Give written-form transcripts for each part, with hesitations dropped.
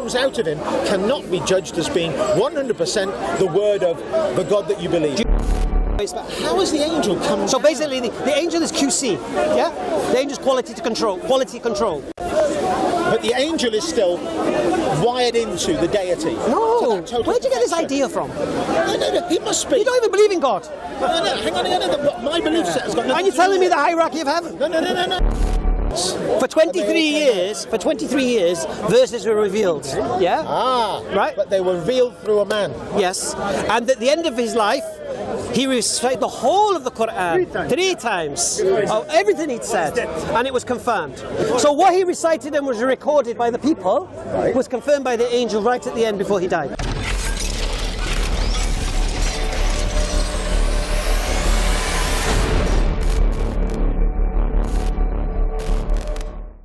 comes out of him cannot be judged as being 100% the word of the God that you believe. But how has the angel come? So basically, the angel is QC, yeah? The angel is quality control. But the angel is still wired into the deity. No, where'd you get this idea from? No, he must be. You don't even believe in God. No, hang on. My belief set has got nothing. And you're telling me the hierarchy of heaven? No. For 23 years, verses were revealed. Yeah? Right? But they were revealed through a man. Yes. And at the end of his life, he recited the whole of the Quran three times of everything he'd said, and it was confirmed. So what he recited and was recorded by the people was confirmed by the angel right at the end before he died.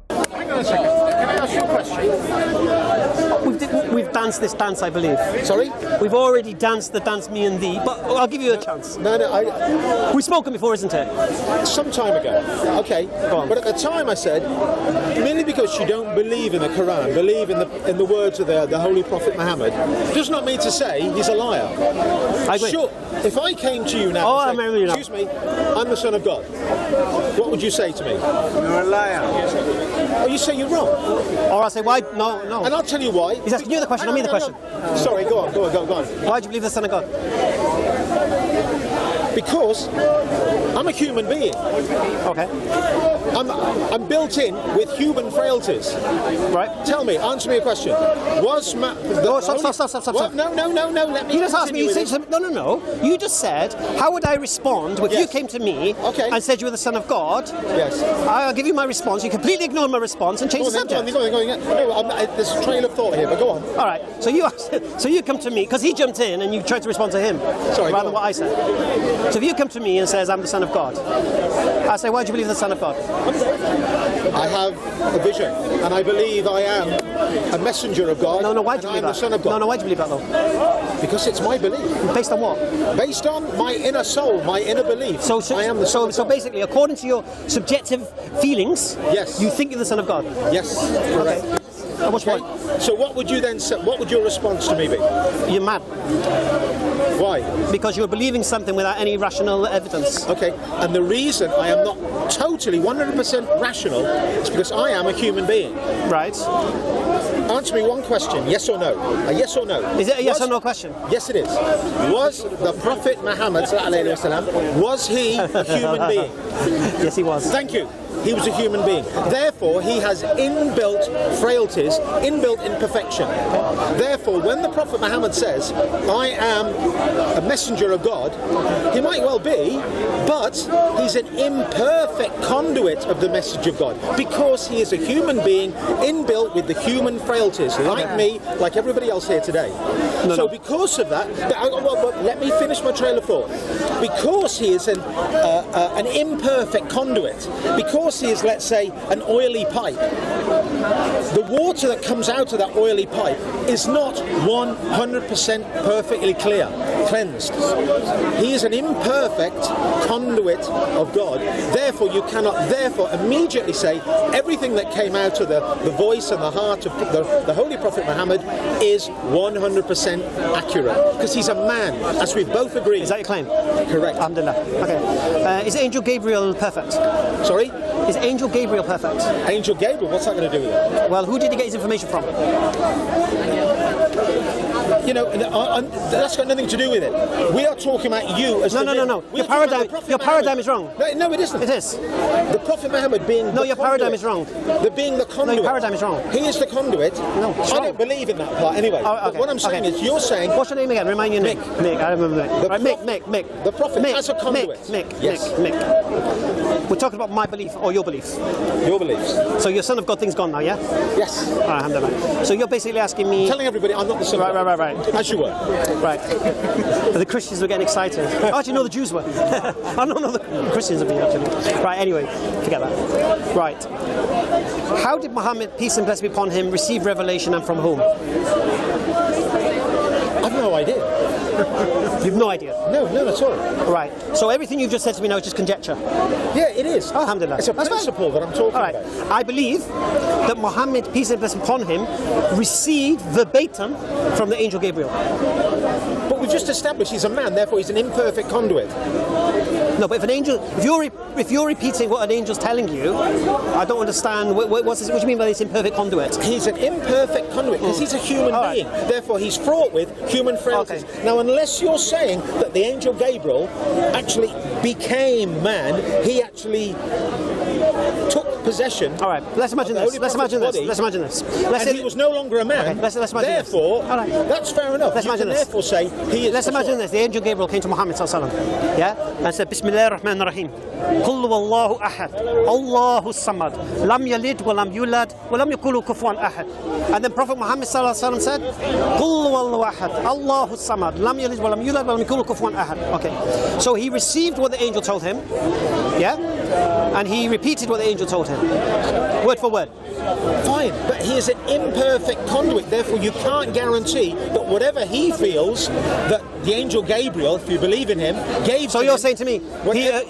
Hang on a second. Can I ask you a question? We've danced this dance, I believe. Sorry? We've already danced the dance, me and thee, but I'll give you a chance. No, We've spoken before, isn't it? some time ago. Okay, Go on. but at the time I said, merely because you don't believe in the Quran, believe in the words of the Holy Prophet Muhammad, does not mean to say he's a liar. I agree. Sure, if I came to you now I and said, remember you now. excuse me, I'm the Son of God, what would you say to me? You're a liar. Oh, you say you're wrong. Or I'll say, why? No. And I'll tell you why. He's asking you the question, not me the question. Sorry, go on. Why do you believe the Son of God? Because I'm a human being. Okay. I'm built in with human frailties. Right. Tell me, answer me a question. Stop. Stop. No, let me You just asked me, continue with it. no. You just said, how would I respond if you Yes. came to me Okay. and said you were the Son of God? Yes. I'll give you my response. You completely ignored my response and changed the subject. Go on. No, there's a train of thought here, but go on. All right. So you come to me, because he jumped in and you tried to respond to him. Sorry, rather go than what I said. So if you come to me and says, I'm the Son of God, I say, why do you believe the Son of God? I have a vision, and I believe I am a messenger of God. No, why do you and believe I'm that? the Son of God. No, why do you believe that though? Because it's my belief. Based on what? Based on my inner soul, my inner belief. So I am the Son of so God. basically, according to your subjective feelings, Yes. you think you're the Son of God. Yes, correct. Okay. At which point? So what would you then say? What would your response to me be? You're mad. Why? Because you're believing something without any rational evidence. Okay, and the reason I am not totally 100% rational is because I am a human being. Right. Answer me one question, yes or no? A yes or no? Is it a yes or no question? Yes, it is. Was the Prophet Muhammad, was he a human being? Yes, he was. Thank you. He was a human being. Therefore, he has inbuilt frailties, inbuilt imperfection. Therefore, when the Prophet Muhammad says, I am a messenger of God, he might well be, but he's an imperfect conduit of the message of God because he is a human being inbuilt with the human frailties, like me, like everybody else here today. Because of that, let me finish my trail of thought. Because he is an imperfect conduit, because he is, let's say, an oily pipe, the water that comes out of that oily pipe is not 100% perfectly cleansed. He is an imperfect conduit of God. Therefore, you cannot immediately say everything that came out of the voice and the heart of the Holy Prophet Muhammad is 100% accurate. Because he's a man, as we've both agreed. Is that your claim? Correct. Alhamdulillah. Okay. Is Angel Gabriel perfect? Sorry? Is Angel Gabriel perfect? Angel Gabriel, what's that going to do with it? Well, who did he get his information from? You know, that's got nothing to do with it. We are talking about you as No. Your paradigm is wrong. No, it isn't. It is. The Prophet Muhammad being No, your paradigm is wrong. Being the conduit. No, your paradigm is wrong. He is the conduit. No, it's I wrong. don't believe in that part anyway. Oh, okay. But what I'm saying is, you're saying... What's your name again? Remind your name. Mick. I remember Mick. Mick. The Prophet as a conduit. Mick. We're talking about my belief or your beliefs. Your beliefs. So your Son of God thing's gone now, yeah? Yes. Alhamdulillah. So you're basically asking me... Telling everybody I'm not the Son of God. Right. As you were. Right. The Christians were getting excited. Actually, no, the Jews were. I don't know the Christians have been actually. Right, anyway, forget that. Right. How did Muhammad, peace and blessing be upon him, receive revelation and from whom? I've no idea. You've no idea. No, none at all. Right. So everything you've just said to me now is just conjecture. Yeah, it is. Alhamdulillah. It's a That's principle that I'm talking All right. about. I believe that Muhammad, peace and blessing upon him, received verbatim from the angel Gabriel. But we've just established he's a man, therefore he's an imperfect conduit. No, but if an angel, if you're repeating what an angel's telling you, I don't understand. What do you mean by this imperfect conduit? He's an imperfect conduit because he's a human being. Therefore, he's fraught with human frailties. Okay. Now, unless you're saying that the angel Gabriel actually became man, he actually took possession. All right, let's imagine this. Let's imagine this. Let's imagine this. Let's and he was no longer a man. Okay, let's imagine therefore, this. All right. that's fair enough. Let's you imagine can this. therefore say he is. Let's imagine this. The angel Gabriel came to Muhammad sallallahu alaihi wasallam, yeah, and said, Bismillahir Rahmanir Rahim. Qul huwallahu ahad, Allahu samad, lam yalid wa lam yulad wa lam yakul lahu kufuwan ahad. And then Prophet Muhammad sallallahu alaihi wasallam said, Qul huwallahu ahad, Allahu samad, lam yalid wa lam yulad wa lam yakul lahu kufuwan ahad. Okay. So he received what the angel told him, yeah? And he repeated what the angel told him. Word for word. Fine, but he is an imperfect conduit, therefore you can't guarantee that whatever he feels that the angel Gabriel, if you believe in him, gave so to you're him. saying to me,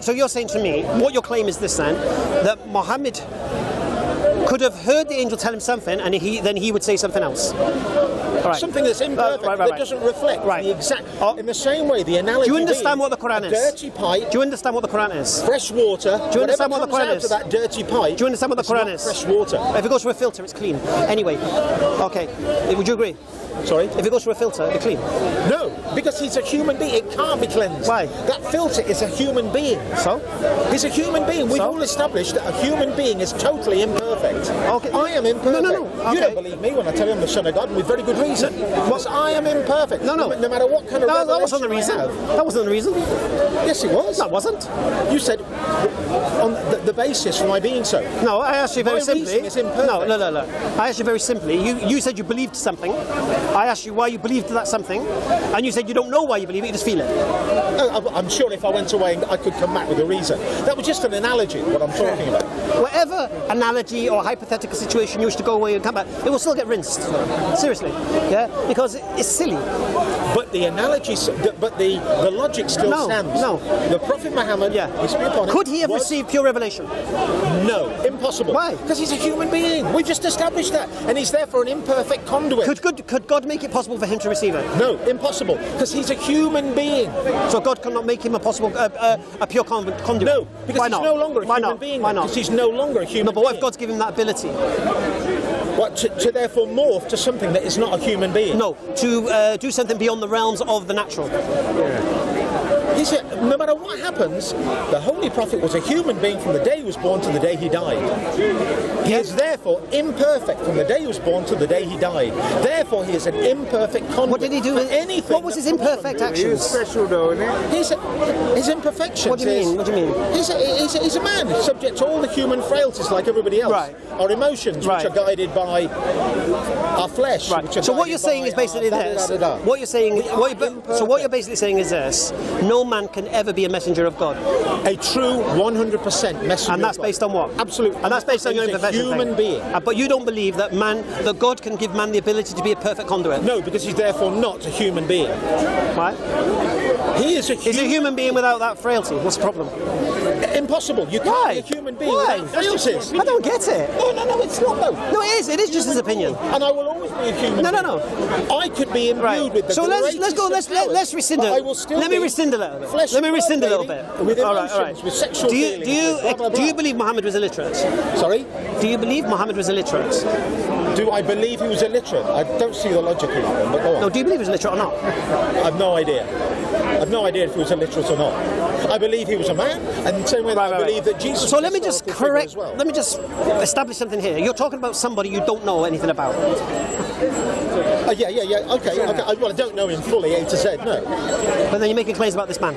so you're saying to me, what your claim is this then, that Muhammad could have heard the angel tell him something and then he would say something else. Right. Something that's imperfect, that doesn't reflect the exact. In the same way, the analogy. Do you understand what the Quran is? Dirty pipe. Do you understand what the Quran is? Fresh water. Do you understand what the Quran is? Out of that dirty pipe. Do you understand what the Quran is? Fresh water. If it goes through a filter, it's clean. Anyway, okay. Would you agree? Sorry? If it goes through a filter, it's clean. No, because he's a human being. It can't be cleansed. Why? That filter is a human being. So? He's a human being. We've all established that a human being is totally imperfect. Okay. I am imperfect. No. Okay. You don't believe me when I tell you I'm the Son of God, and with very good reason. Because I am imperfect. No. No matter what kind of revelation that wasn't the reason. That wasn't the reason. Yes, it was. That wasn't. You said on the basis for my being so. No, I asked you very simply. Reason is imperfect. No. I asked you very simply. You said you believed something. I asked you why you believed that something, and you said you don't know why you believe it. You just feel it. I'm sure if I went away, I could come back with a reason. That was just an analogy. What I'm talking about. Whatever analogy or hypothetical situation you wish to go away and come back, it will still get rinsed. Seriously, yeah, because it's silly. But the analogy, but the logic still stands. No. The Prophet Muhammad, could he have received pure revelation? No, impossible. Why? Because he's a human being. We've just established that, and he's therefore an imperfect conduit. Could God make it possible for him to receive it? No, impossible. Because he's a human being. So God cannot make him a pure conduit. No, because Why he's not? no longer a Why human not? being. Why not? Because he's no longer a human. No, but what being. if God's given him that ability? What, to therefore morph to something that is not a human being? No, to do something beyond the realms of the natural. No matter what happens, the Holy Prophet was a human being from the day he was born to the day he died. He is therefore imperfect from the day he was born to the day he died. Therefore, he is an imperfect conduit. What did he do? Anything? What was his imperfect actions? Special though, isn't it? His imperfections. What do you mean? What do you mean? He's a man, subject to all the human frailties like everybody else. Right. Our emotions, which are guided by our flesh. Right. So what you're saying is basically this. What you're saying. So what you're basically saying is this: no man can ever be a messenger of God. A true 100% messenger. And that's based on what? Absolutely. And that's based on your imperfection. Human being. But you don't believe that God can give man the ability to be a perfect conduit. No, because he's therefore not a human being. Right? He is a human being without that frailty. What's the problem? Impossible. You can't be a human being without frailties. I don't get it. No, it's not though. No, it is. It is just his opinion. And I will always be a human being. No. I could be imbued with the So let's go. Let's rescind it. Let me rescind a little bit. Let me rescind a little bit. With emotions, all right. with sexual do feelings. you believe Muhammad was illiterate? Sorry? Do you believe Muhammad was illiterate? Do I believe he was illiterate? I don't see the logic in that, but go on. No, do you believe he was illiterate or not? I've no idea. I've no idea if he was illiterate or not. I believe he was a man, and the same way that I believe that Jesus. So let me just correct. Well. Let me just establish something here. You're talking about somebody you don't know anything about. Yeah. Okay. Well, I don't know him fully, A to Z. No. But then you're making claims about this man.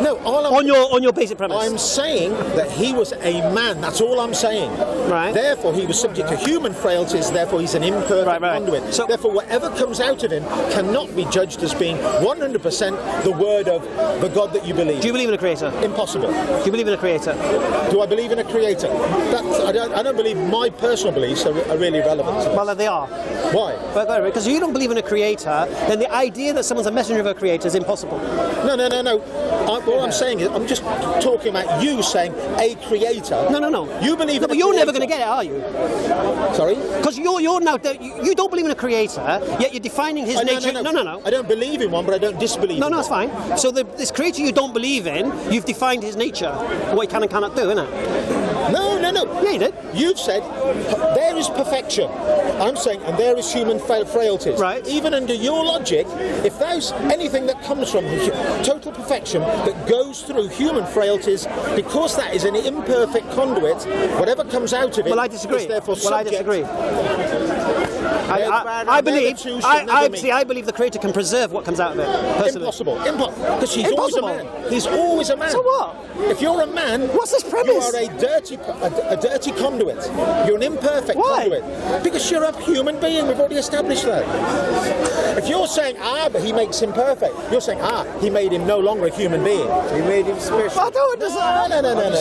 No. On your basic premise. I'm saying that he was a man. That's all I'm saying. Right. Therefore, he was subject to human frailties. Therefore, he's an imperfect conduit. So, therefore, whatever comes out of him cannot be judged as being 100% the word of the God that you believe. Do you believe in a creator? Impossible. Do you believe in a creator? Do I believe in a creator? I don't believe my personal beliefs are really relevant to this. Well, they are. Why? Because you you don't believe in a creator, then the idea that someone's a messenger of a creator is impossible. No. What I'm saying is, I'm just talking about you saying a creator. No. You believe in a but you're never creator. going to get it, are you? Sorry? Because you're now, you don't believe in a creator, yet you're defining his nature. No. I don't believe in one, but I don't disbelieve in No, one. it's fine. So this creator you don't believe in, you've defined his nature, what he can and cannot do, isn't it? No. Yeah, you did. You've said there is perfection. I'm saying, and there is human frailties. Right. Even under your logic, if there's anything that comes from total perfection that goes through human frailties, because that is an imperfect conduit, whatever comes out of it Well, I disagree. is therefore I subject. disagree. I believe the creator can preserve what comes out of it. Personally. Impossible. Because he's always a man. He's always a man. So what? If you're a man, what's this premise? You are a dirty conduit. You're an imperfect conduit. Because you're a human being. We've already established that. If you're saying, but he makes him perfect, you're saying, he made him no longer a human being. He made him special. I don't understand.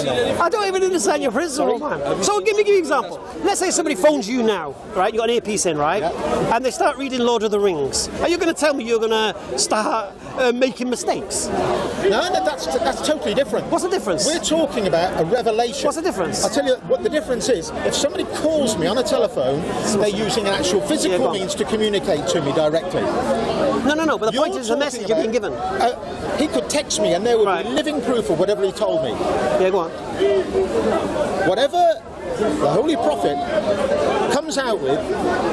No. I don't even understand your principle, man. So give me an example. Let's say somebody phones you now, right? You got an earpiece in, right? Yeah. And they start reading Lord of the Rings. Are you going to tell me you're going to start making mistakes? No, that's totally different. What's the difference? We're talking about a revelation. What's the difference? I'll tell you what the difference is. If somebody calls me on a telephone, they're using an actual physical means to communicate to me directly. No, but the point is the message you're being given. He could text me and there would be living proof of whatever he told me. Yeah, go on. Whatever the Holy Prophet comes out with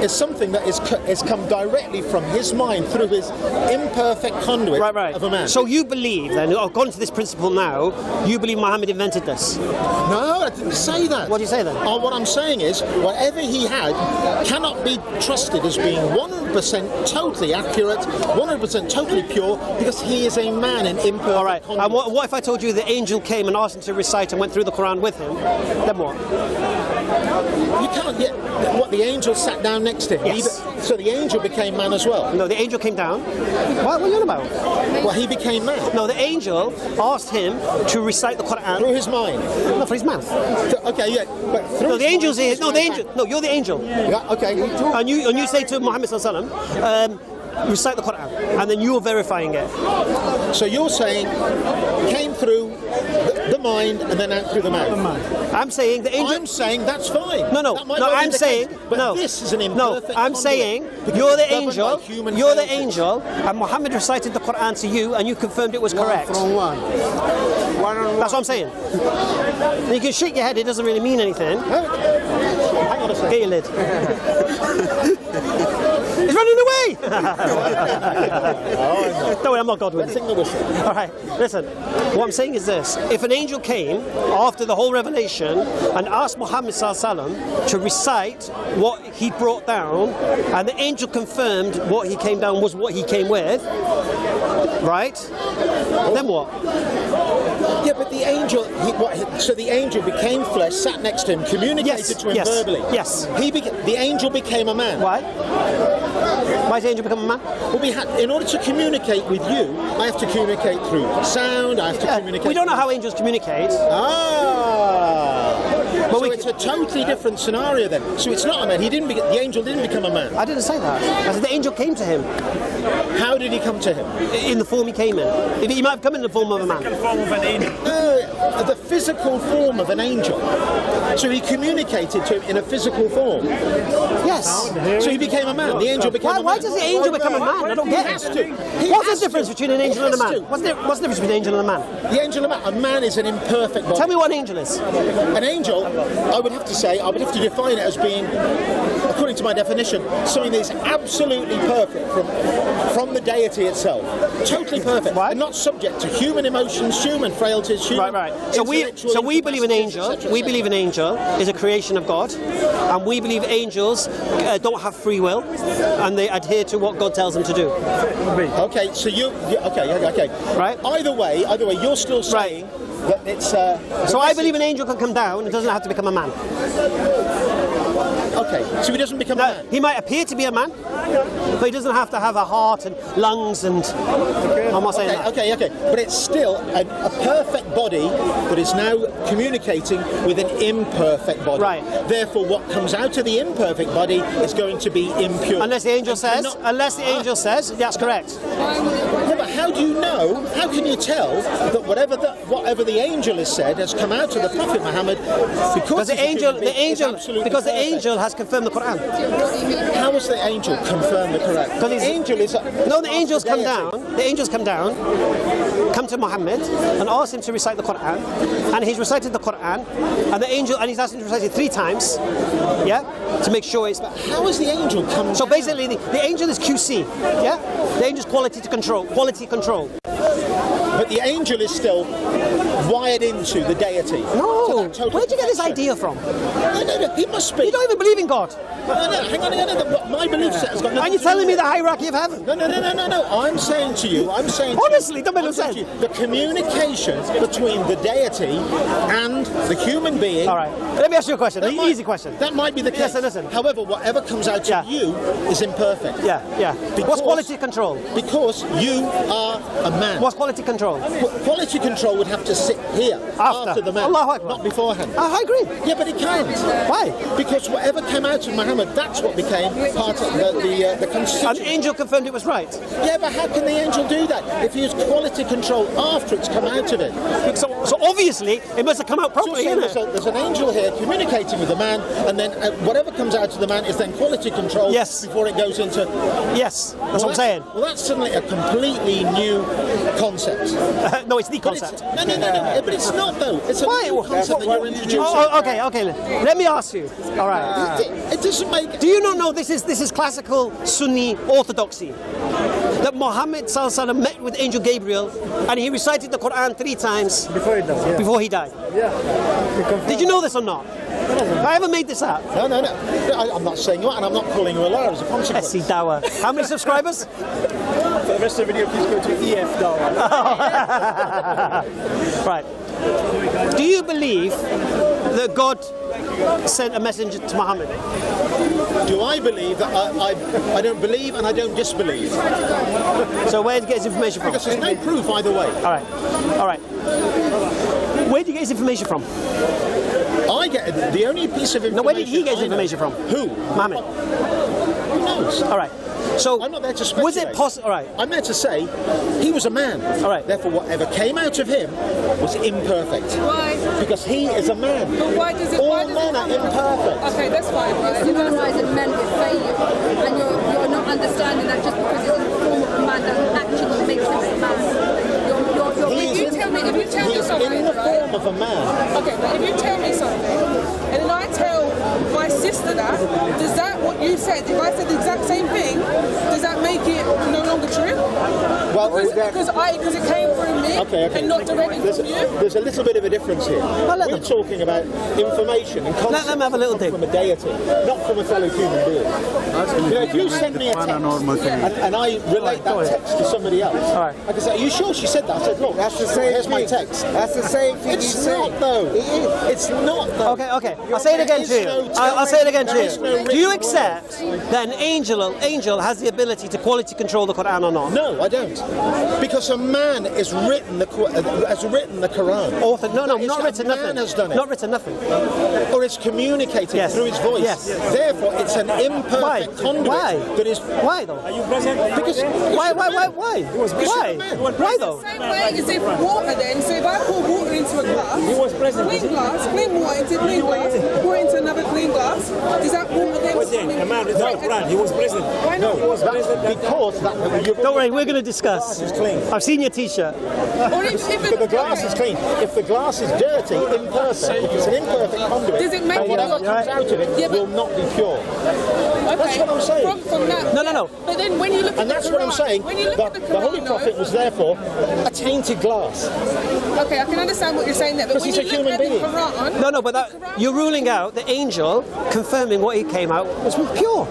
is something that is come directly from his mind through his imperfect conduit of a man. So you believe then, according to this principle now, you believe Muhammad invented this? No, I didn't say that. What do you say then? What I'm saying is, whatever he had cannot be trusted as being 100% totally accurate, 100% totally pure, because he is a man in imperfect conduit. And what if I told you the angel came and asked him to recite and went through the Quran with him? Then what? You can't get what the angel sat down next to him. Yes. So the angel became man as well. No, the angel came down. What are you on about? Well, he became man. No, the angel asked him to recite the Quran Through his mind. No, for his mouth. Okay, yeah. But through No, the angel's here. No, the angel. No, you're the angel. Yeah, okay. And you say to Muhammad sallallahu alaihi wasallam, recite the Quran, and then you're verifying it. So you're saying came through the mind and then out through the mouth. I'm saying the angel. I'm saying that's fine. No. I'm saying this is an imperfect. No, I'm saying you're the angel. You're the angel, and Muhammad recited the Quran to you, and you confirmed it was correct. From one. That's what I'm saying. And you can shake your head; it doesn't really mean anything. Hang on a second. Get your lid. He's running away! Don't worry, I'm not God with Sing the whistle. All right, listen. What I'm saying is this: if an angel came after the whole revelation and asked Muhammad sallallahu alaihi wasallam to recite what he brought down, and the angel confirmed what he came down was what he came with, right? Then what? Yeah, but the angel. So the angel became flesh, sat next to him, communicated to him verbally. Yes. The angel became a man. Why? Why did the angel become a man? Well, in order to communicate with you, I have to communicate through sound. I have to communicate. We don't know how angels communicate. But it's a totally different scenario then. So it's not a man. The angel didn't become a man. I didn't say that. I said the angel came to him. How did he come to him? In the form he came in. He might have come in the form of a man. No, the physical form of an angel. So he communicated to him in a physical form. Yes. So he became a man. The angel became a man. Why does the angel become a man? I don't get it. What's the difference between an angel and a man? What's the difference between an angel and a man? The angel and a man is an imperfect body. Tell me what an angel is. An angel, I would have to define it as being, according to my definition, something that is absolutely perfect from the deity itself. Totally perfect. Right. And not subject to human emotions, human frailties, human Right. So we believe an angel. We believe an angel is a creation of God, and we believe angels don't have free will, and they adhere to what God tells them to do. Okay, so okay. Right. Either way, you're still saying that it's. So I believe an angel can come down; it doesn't have to become a man. Okay, so he doesn't become a man. He might appear to be a man, but he doesn't have to have a heart and lungs and. I'm not saying that. Okay. But it's still a perfect body that is now communicating with an imperfect body. Right. Therefore, what comes out of the imperfect body is going to be impure. Unless the angel says. Unless the angel says, that's correct. Yeah, but how do you know? How can you tell that whatever the angel has said has come out of the Prophet Muhammad? Because the angel has confirmed the Quran. How has the angel confirmed the Quran? Because the angel is. The angels come down. The angels come to Muhammad and ask him to recite the Quran, and he's recited the Quran, and he's asked him to recite it 3 times, to make sure it's. How has the angel come? So basically, the angel is QC, the angel's quality control. But the angel is still wired into the deity. No, where'd you get this idea from? No, he must be. You don't even believe in God. No, hang on. My belief set has got nothing. Are you telling me the hierarchy of heaven? No. I'm saying to you, honestly, don't make no sense. The communication between the deity and the human being. All right, let me ask you a question. An easy question. That might be the case. Listen. However, whatever comes out of you is imperfect. Yeah. What's quality control? Because you are a man. What's quality control? Quality control would have to sit here after the man, Allahu Akbar. not beforehand. I agree. Yeah, but it can't. Why? Because whatever came out of Muhammad, that's what became part of the constitution. An angel confirmed it was right. Yeah, but how can the angel do that if he has quality control after it's come out of it? So obviously it must have come out properly, isn't it? There's an angel here communicating with the man, and then whatever comes out of the man is then quality control before it goes into. Yes, that's what I'm saying. Well, that's suddenly a completely new concept. No, it's the concept. No, but it's not though. It's a new concept that you're introducing. Okay. Let me ask you. All right. It doesn't make. Do you not know this is classical Sunni orthodoxy? That Muhammad Sallallahu Alaihi Wasallam met with Angel Gabriel and he recited the Quran 3 times before he died. Yeah. Did you know this or not? I haven't made this up. No. I'm not saying you are, and I'm not calling you a liar as a consequence. SC Dawa. How many subscribers? For the rest of the video, please go to EF Dawa. Right. Do you believe that God sent a messenger to Muhammad? Do I believe that I don't believe and I don't disbelieve? So where did you get his information from? Because there's no proof either way. All right. Where did you get his information from? I get the only piece of information. No, where did he get his information from? Who? Muhammad. Who knows? All right. So I'm not there to speculate. Was it possible? All right. I'm there to say he was a man. All right. Therefore, whatever came out of him was imperfect. Why? Because he is a man. But why does it? All men are imperfect. Okay, that's fine. You're humanising men with failure, and you're not understanding that just because it's in the form of a man doesn't actually make him a man. If you tell me something, in the form of a man. Okay, but if you tell me something, and then I tell my sister that, does that what you said? If I said the exact same thing, does that make it no longer true? Well, because it came through me and not directly from you. There's a little bit of a difference here. We're talking about information and concepts. Let them have a little thing. From a deity, not from a fellow human being. If you send me a text and I relate that text to somebody else, I can say, "Are you sure she said that?" I said, "Look, That's the same here's thing. my text." That's the same thing. It's not though. It's not though. Okay. I'll say it again to you. I'll say it again to you. Do you accept that an angel has the ability to quality control the Quran or not? No, I don't. Because a man has written the Quran. Author? No, not written nothing. Man has done it. Not written nothing. Or it's communicated through his voice. Yes. Therefore, it's an imperfect conduit. Why? That is. Why though? Are you present? Because Why? Why though? Same way as if water then, so if I pour water into a glass, He was present. clean water into clean glass, pour into another clean glass, does that water then? The man is not Quran. He was present. Why not? Because Don't worry, we're going to discuss. it's clean. I've seen your T-shirt. Or if The glass is clean. If the glass is dirty, imperfect, if it's an imperfect conduit, Does it make and it whatever up? comes out of it will not be pure. That's what I'm saying. From that. No. But then when you look And at that's the what I'm Quran, saying. when you look at the The Holy Quran, Prophet was therefore a tainted glass. okay, I can understand what you're saying there, but when Because you he's a look human at the being. Quran, No, but you're ruling out the angel confirming what he came out was pure.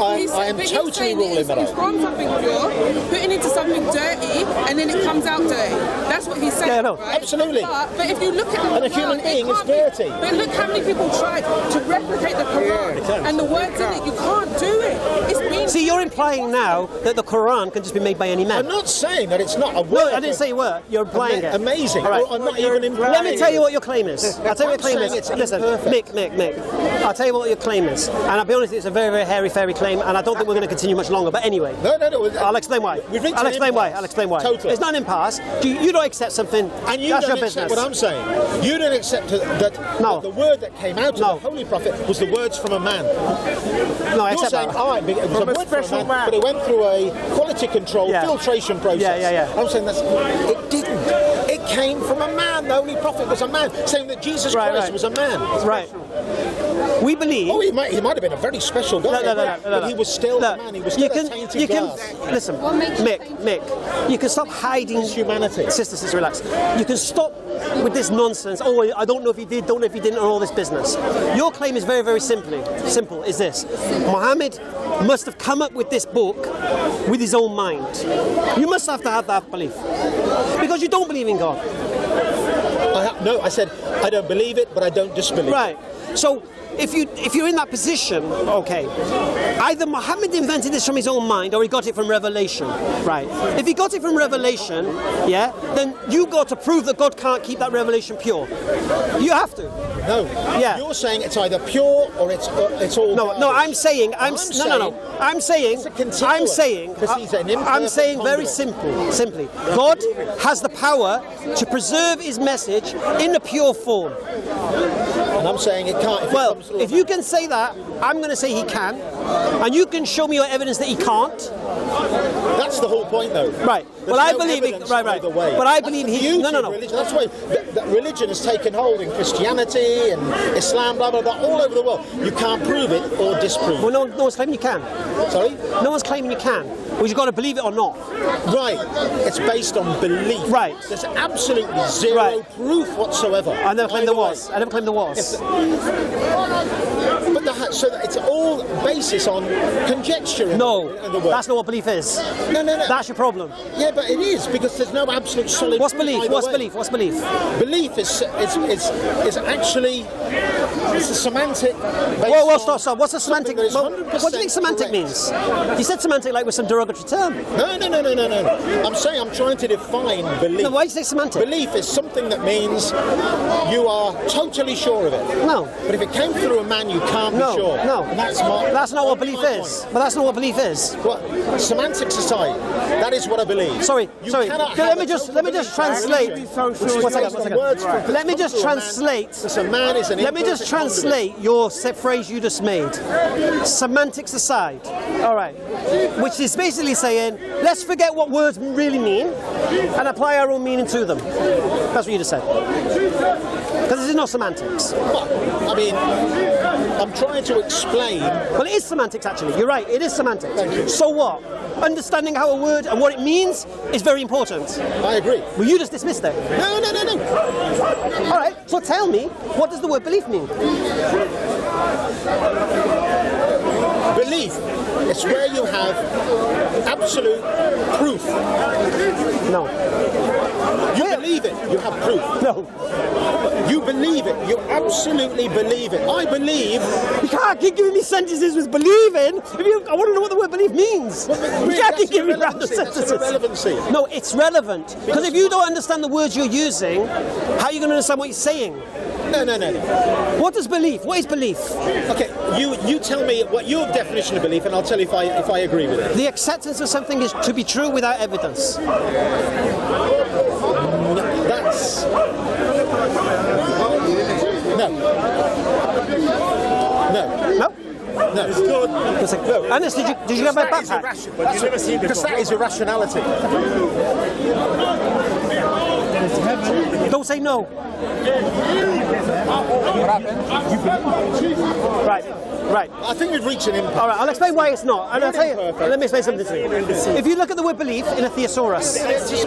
I am totally ruling that He's out. from something pure, putting into something dirty, and then it comes out dirty. That's what he's saying. Yeah, I know. Right? Absolutely. But if you look at the And a Quran, human being it is can't be- dirty. But look how many people tried to replicate the Quran and the words in it. You can't do it. It's been. See, you're implying now that the Quran can just be made by any man. I'm not saying that it's not a word. No, I didn't say you were. You're implying it. Amazing. All right. I'm not even implying. Let me tell you what your claim is. I'll tell you what your claim I'm saying is. it's Listen, imperfect. Mick. I'll tell you what your claim is. And I'll be honest, it's a very, very hairy-fairy claim, and I don't think we're going to continue much longer. But anyway. No. I'll explain why. We've reached I'll an explain why. impasse. I'll explain why. Totally. It's not an impasse. You don't accept something. And you that's don't your accept business. what I'm saying. You don't accept that No. the word that came out of No. the Holy Prophet was the words from a man. No, I You're accept saying, that. all right, it was a word from a man, but it went through a quality control Yeah. filtration process. Yeah. I'm saying it didn't. It came from a man. The Holy Prophet was a man, saying that Jesus Christ was a man. Right. We believe. Oh, he might have been a very special guy, but he was still a man. He was still a tainted glass. Listen, What makes you Mick, you can stop hiding His humanity. Sister, relax. You can stop with this nonsense. Oh, I don't know if he did, don't know if he didn't, and all this business. Your claim is very, very simple. Is this: Muhammad must have come up with this book with his own mind. You must have to have that belief because you don't believe in God. No, I said I don't believe it, but I don't disbelieve. Right. So if you're in that position, okay, either Muhammad invented this from his own mind or he got it from revelation. Right. If he got it from revelation, yeah, then you got to prove that God can't keep that revelation pure. You have to. No. Yeah. You're saying it's either pure or it's all. No, garbage. I'm saying I'm It's a continuum, because he's an imperfect very conduit. simply. God has the power to preserve his message in a pure form. And I'm saying it can't. Well, if you can say that, I'm going to say he can, and you can show me your evidence that he can't. That's the whole point, though. Right. There's Well, I no believe he. evidence Right. either way. But I That's believe the he. beauty No. of religion. That's why that religion has taken hold in Christianity and Islam, blah blah blah, all over the world. You can't prove it or disprove Well, it. no one's claiming you can. Sorry. No one's claiming you can. Well, you've got to believe it or not. Right. It's based on belief. Right. There's absolutely zero Right. proof whatsoever. I never claimed there Either way. was. I never claimed there was. But so it's all basis on conjecture. In the world. That's not what belief is. No. That's your problem. Yeah, but it is because there's no absolute solid. What's proof belief? either What's way. belief? What's belief? Belief is actually it's a semantic. Whoa, stop. What's a semantic? that is Well, 100% what do you think semantic correct. means? You said semantic like with some derogatory term. No. I'm saying I'm trying to define belief. No, why do you say semantic? Belief is something that means you are totally sure of it. No. But if it came through a man, you can't No, be sure. no. And that's not what my belief point. is. But that's not what belief is. What semantics aside, that is what I believe. Sorry. cannot Let have me a just total translate. belief, One which is second. based on words from- Let me just from a man, translate. because a man is an Let me just imperfect conduit. translate your phrase you just made. Semantics aside. All right. Which is basically saying, let's forget what words really mean and apply our own meaning to them. That's what you just said. Because this is not semantics. I mean, I'm trying to explain. Well, it is semantics, actually. You're right. It is semantics. Thank you. So what? Understanding how a word and what it means is very important. I agree. Well, you just dismissed it. No. All right. So tell me, what does the word belief mean? Belief. It's where you have absolute proof. No. You believe it. You have proof. No. You believe it. You absolutely believe it. I believe. You can't keep giving me sentences with believing. I want to know what the word believe means. You can't keep giving me random sentences. Irrelevancy. No, it's relevant. Because if you don't understand the words you're using, how are you going to understand what you're saying? No. What is belief? What is belief? Okay, you tell me what your definition of belief, and I'll tell you if I agree with it. The acceptance of something is to be true without evidence. That's no. It's good. Ernest, did you have my That is backpack? irrational, but you've never seen it Because before. that is irrationality. Don't say no. Right. Right. I think we've reached an impasse. All right, I'll explain why it's not. And I'll tell you, Perfect. let me explain something to you. If you look at the word belief in a thesaurus,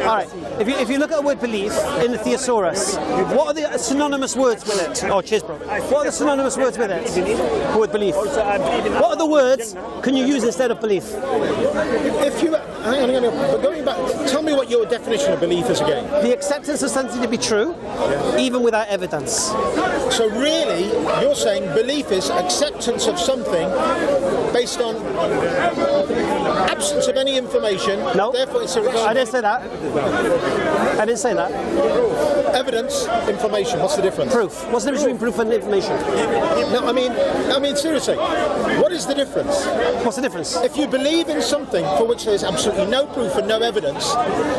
all right, if you look at the word belief in the thesaurus, what are the synonymous words with it? Oh, cheers, bro. What are the synonymous words with it? The word belief. What are the words can you use instead of belief? If you, hang on, but going back, tell me what your definition of belief is again. The acceptance of something to be true, even without evidence. So really, you're saying belief is acceptance of something based on absence of any information. No, Therefore, it's a I didn't say that. I didn't say that. evidence, information. What's the difference? Proof. What's the difference between proof and information? No, I mean seriously, what is the difference? What's the difference? If you believe in something for which there's absolutely no proof and no evidence,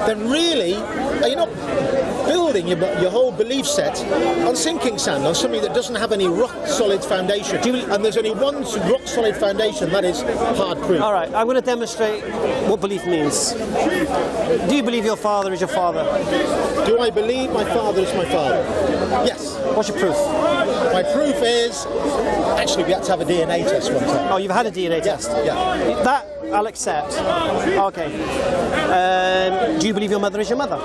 then really, are you not building your whole belief set on sinking sand, on something that doesn't have any rock-solid foundation? And there's only one rock-solid foundation, that is hard proof. All right, I'm going to demonstrate what belief means. Do you believe your father is your father? Do I believe my father is my father? Yes. What's your proof? My proof is, actually we had to have a DNA test one time. Oh, you've had a DNA test? Yeah. That I'll accept. Okay. Do you believe your mother is your mother?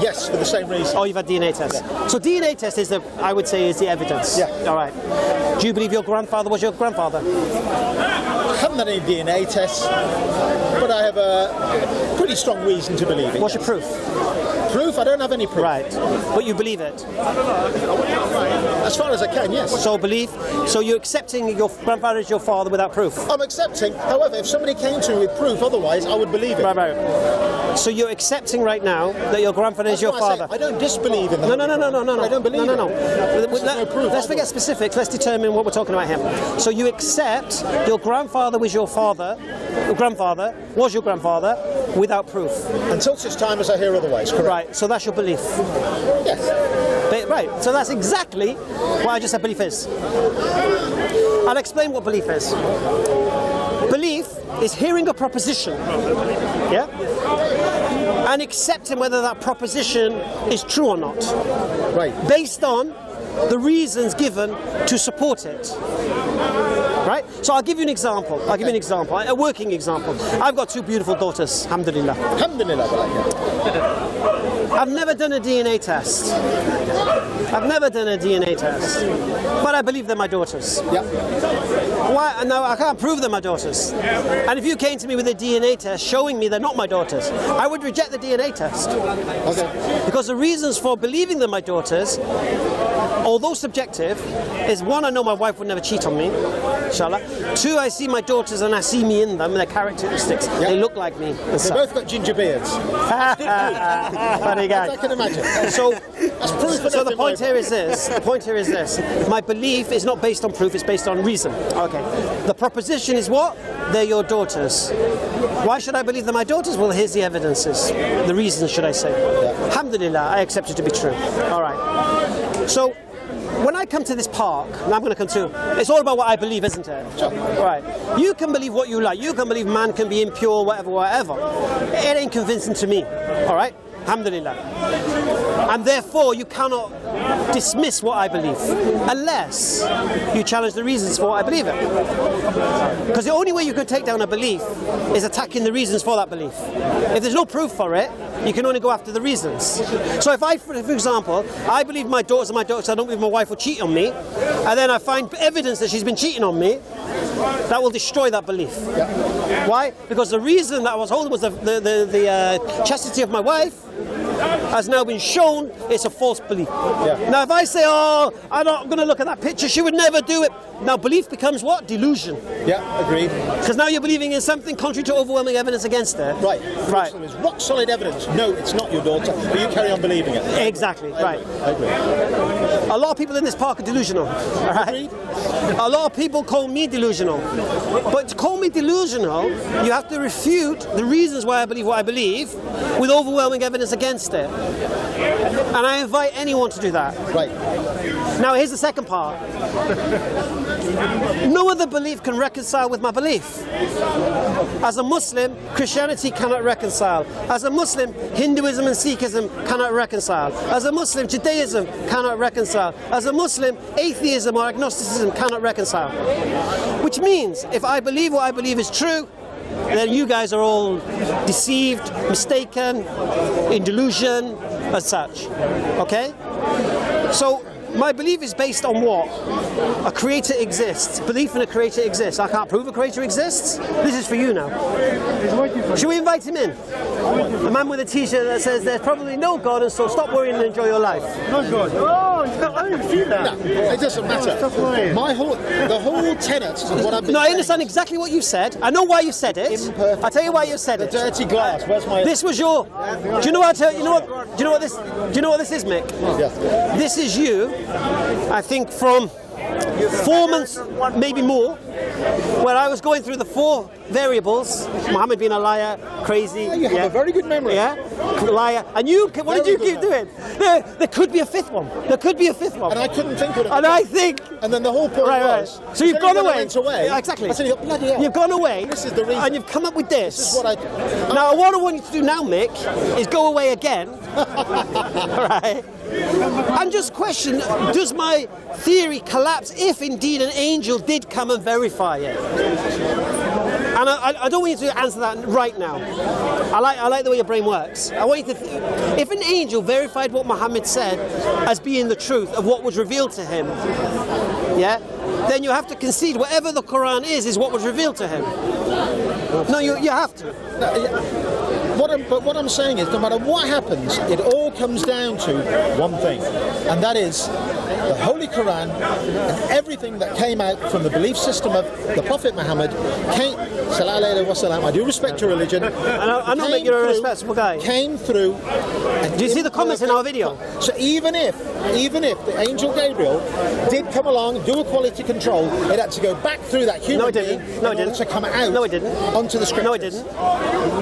Yes, for the same reason. Oh, you've had DNA test. Yeah. So DNA test is I would say, is the evidence. Yeah. All right. Do you believe your grandfather was your grandfather? I haven't done any DNA tests, but I have a pretty strong reason to believe it. What's your proof? Proof? I don't have any proof. Right. But you believe it? As far as I can, yes. So belief. So you're accepting your grandfather is your father without proof? I'm accepting. However, if somebody came to me with proof otherwise, I would believe it. Right. So you're accepting right now that your grandfather is your That's why I say father? I don't disbelieve in that. No. I don't believe No. no proof. Let's forget specifics. Let's determine what we're talking about here. So you accept your grandfather was your father, your grandfather was your grandfather, without proof. Until such time as I hear otherwise, correct? Right. So that's your belief. Yes. Right. So that's exactly what I just said belief is. I'll explain what belief is. Belief is hearing a proposition, yeah, and accepting whether that proposition is true or not, Right. based on the reasons given to support it. Right? So I'll give you an example. A working example. I've got two beautiful daughters, alhamdulillah. Alhamdulillah. I've never done a DNA test. But I believe they're my daughters. Yeah. Why? Now I can't prove they're my daughters. And if you came to me with a DNA test showing me they're not my daughters, I would reject the DNA test. Okay. Because the reasons for believing they're my daughters, although subjective, is one, I know my wife would never cheat on me, inshallah. Two, I see my daughters and I see me in them, their characteristics. Yeah. They look like me. They both got ginger beards. Funny guy. I can imagine. So, That's proof enough so the in my point book. here is this. My belief is not based on proof, it's based on reason. Okay. The proposition is what? They're your daughters. Why should I believe they're my daughters? Well, here's the evidences. The reasons, should I say. Alhamdulillah, I accept it to be true. All right. So, when I come to this park, and I'm going to come to, it's all about what I believe, isn't it? Sure. Right. You can believe what you like. You can believe man can be impure, whatever. It ain't convincing to me. All right? Alhamdulillah. And therefore, you cannot dismiss what I believe unless you challenge the reasons for what I believe it. Because the only way you can take down a belief is attacking the reasons for that belief. If there's no proof for it, you can only go after the reasons. So if I, for example, I believe my daughters are my daughters, I don't believe my wife will cheat on me, and then I find evidence that she's been cheating on me, that will destroy that belief. Yeah. Why? Because the reason that I was holding was the chastity of my wife has now been shown it's a false belief. Yeah. Now if I say, oh, I'm going to look at that picture, she would never do it. Now belief becomes what? Delusion. Yeah, agreed. Because now you're believing in something contrary to overwhelming evidence against it. Right. Right. So there's rock solid evidence. No, it's not your daughter, but you carry on believing it. Exactly, right. I agree. A lot of people in this park are delusional. All right? Agreed. A lot of people call me delusional. But to call me delusional, you have to refute the reasons why I believe what I believe with overwhelming evidence against it. And I invite anyone to do that. Right. Now here's the second part. No other belief can reconcile with my belief. As a Muslim, Christianity cannot reconcile. As a Muslim, Hinduism and Sikhism cannot reconcile. As a Muslim, Judaism cannot reconcile. As a Muslim, atheism or agnosticism cannot reconcile. Which means, if I believe what I believe is true, then you guys are all deceived, mistaken, in delusion, as such. Okay? So, my belief is based on what? A creator exists. Belief in a creator exists. I can't prove a creator exists. This is for you now. Should we invite him in? A man with a t-shirt that says there's probably no God, and so stop worrying and enjoy your life. No God. Oh, I didn't see that. No, it doesn't matter. The whole tenet of what I've been No, I saying, understand exactly what you said. I know why you said it. Imperfect. I'll tell you why you said the it. dirty glass. Where's my? This was your. Do you know what? Do you know what this? Do you know what this is, Mick? Yeah. This is you. I think from 4 months, maybe more, where I was going through the 4 variables. Muhammad being a liar, crazy. You have a very good memory. Yeah, liar. And you, what did you keep doing? There could be a 5th one. There could be a 5th one. And I couldn't think of it. And I think. And then the whole point was. So you've gone away. Went away. Yeah, exactly. I said, bloody hell. You've gone away. This is the reason. And you've come up with this. This is what I. Now, what I want you to do now, Mick, is go away again. Right? And just question, does my theory collapse if indeed an angel did come and verify it? And I don't want you to answer that right now. I like the way your brain works. I want you to if an angel verified what Muhammad said as being the truth of what was revealed to him, yeah, then you have to concede whatever the Quran is what was revealed to him. No, you have to. What I'm saying is, no matter what happens, it all comes down to one thing, and that is the Holy Quran and everything that came out from the belief system of the Prophet Muhammad came. Sallallahu Alaihi Wasallam. I do respect your religion. I know that you're a respectable guy. Came through. Do you see the comments in our video? So even if the angel Gabriel did come along, do a quality control, it had to go back through that human being in order to come out. No, it didn't. Onto the scriptures. No, it didn't.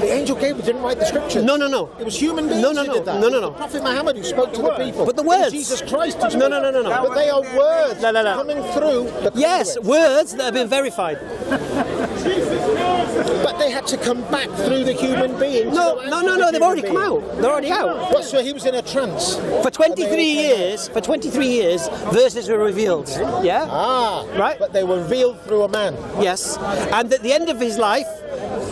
The angel Gabriel didn't write the scriptures. No. It was human beings who did that. No. The Prophet Muhammad who spoke to the people. But the words. Jesus Christ who spoke. No. But they are words coming through the Yes, conduit. words that have been verified. But they had to come back through the human being. No, they've already come out. They're already out. What, so he was in a trance? For 23 years, verses were revealed. Yeah? Right? But they were revealed through a man. Yes. And at the end of his life,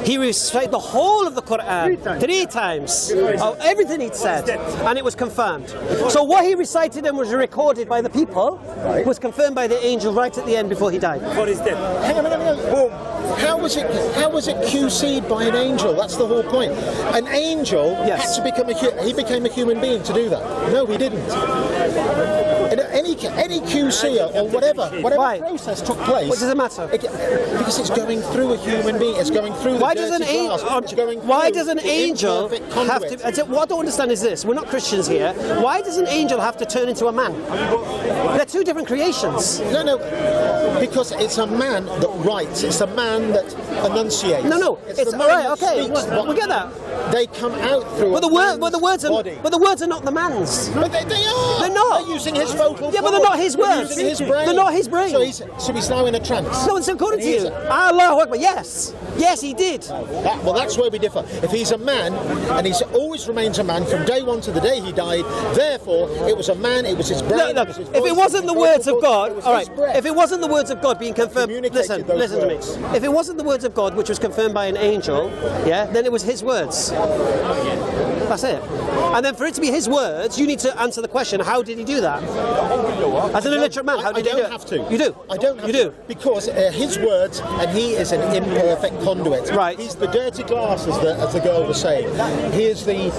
he recited the whole of the Quran 3 times of everything he'd said, and it was confirmed. So what he recited and was recorded by the people was confirmed by the angel right at the end before he died. Before his death. Hang on. Boom. How was it QC'd by an angel? That's the whole point. An angel had to become he became a human being to do that. No, he didn't. Any QC or whatever process took place. What does it matter? Because it's going through a human being. It's going through the Why does an angel have to? What I don't understand is this: we're not Christians here. Why does an angel have to turn into a man? They're 2 different creations. No, because it's a man that writes. It's a man that enunciates. No. It's all right. Okay, we get that. They come out through. But the words are not the man's. But they are. They're not. They're using his vocal. Yeah, but they're not his words. They're using his brain. They're not his brain. So he's now in a trance. No, it's according to you. Allahu Akbar. Yes, he did. That's where we differ. If he's a man, and he's always remains a man from day one to the day he died, therefore it was a man. It was his brain. Look, if it wasn't the words of God, all right. If it wasn't the words of God being confirmed, listen to me. If it wasn't the words of God which was confirmed by an angel, then it was his words. That's it. And then for it to be his words, you need to answer the question: how did he do that? As an illiterate man, how did he do it? I don't have to. You do. I don't have you to. Do. Because his words, and he is an imperfect conduit. Right. He's the dirty glass, as the girl was saying. He is the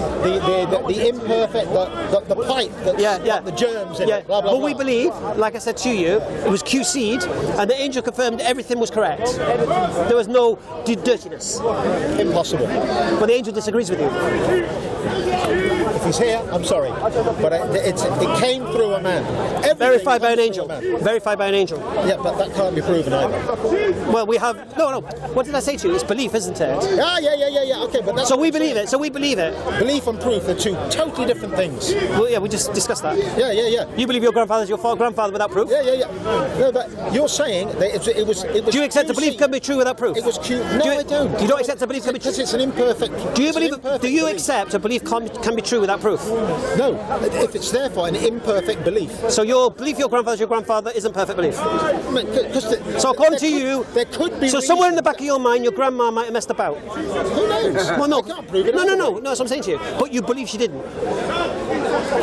imperfect, the pipe that's got the germs in it. Blah, blah, but blah. we believe, like I said to you, it was QC'd, and the angel confirmed everything was correct. There was no dirtiness. Impossible. But the angel disagrees with you. If he's here, I'm sorry, but it came through a man. Everything Verified by an comes angel. through a man. Verified by an angel. Yeah, but that can't be proven either. Well, we have no. What did I say to you? It's belief, isn't it? Yeah. Okay, but that's So we believe it. So we believe it. belief and proof are two totally different things. Well, yeah, we just discussed that. Yeah. You believe your grandfather's your grandfather without proof? Yeah. No, but you're saying that it was. Do you accept a belief can be true without proof? It was cute. No, I don't. You don't accept a belief can be true because it's an imperfect. Do you it's an believe? imperfect Do you belief. accept a belief can be true without proof? No, if it's therefore an imperfect belief. So your belief your grandfather's your grandfather isn't perfect belief. So according to you, there could be. So somewhere in the back of your mind, your grandma might have messed about. Who knows? Well, no, I can't prove it. no. That's what I'm saying to you. But you believe she didn't.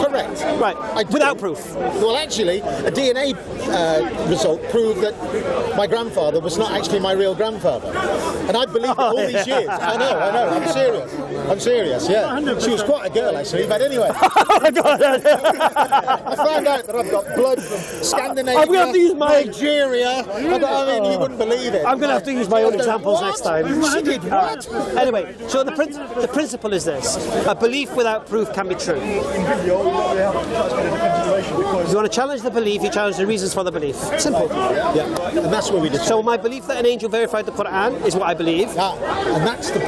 Correct. Right. I do. Without proof. Well, actually, a DNA result proved that my grandfather was not actually my real grandfather, and I believed it all these years. I know. I'm serious. Yeah. She was quite a girl, actually. But anyway, I found out that I've got blood from Scandinavia, I'm gonna have to use my- Nigeria. I mean, you wouldn't believe it. I'm going to have to use my own examples What? next time. She did what? Anyway, so the principle is this: a belief without proof can be true. If you want to challenge the belief, you challenge the reasons for the belief. Simple. Yeah, and that's where we did. So my belief that an angel verified the Quran is what I believe. And that's the.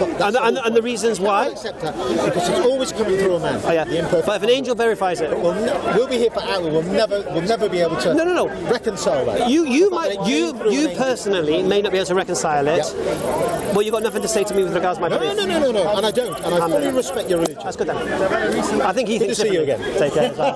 And the reasons why. I accept that because it's always coming through a man. Oh, yeah. The imperfect. But if an angel verifies it, We'll be here for hours. We'll never be able to. No. reconcile that. you personally may not be able to reconcile it. Well, you've got nothing to say to me with regards to my belief. No, and I don't. And I fully respect your religion. That's good then. I think he Good thinks to see you differently. again. Take care.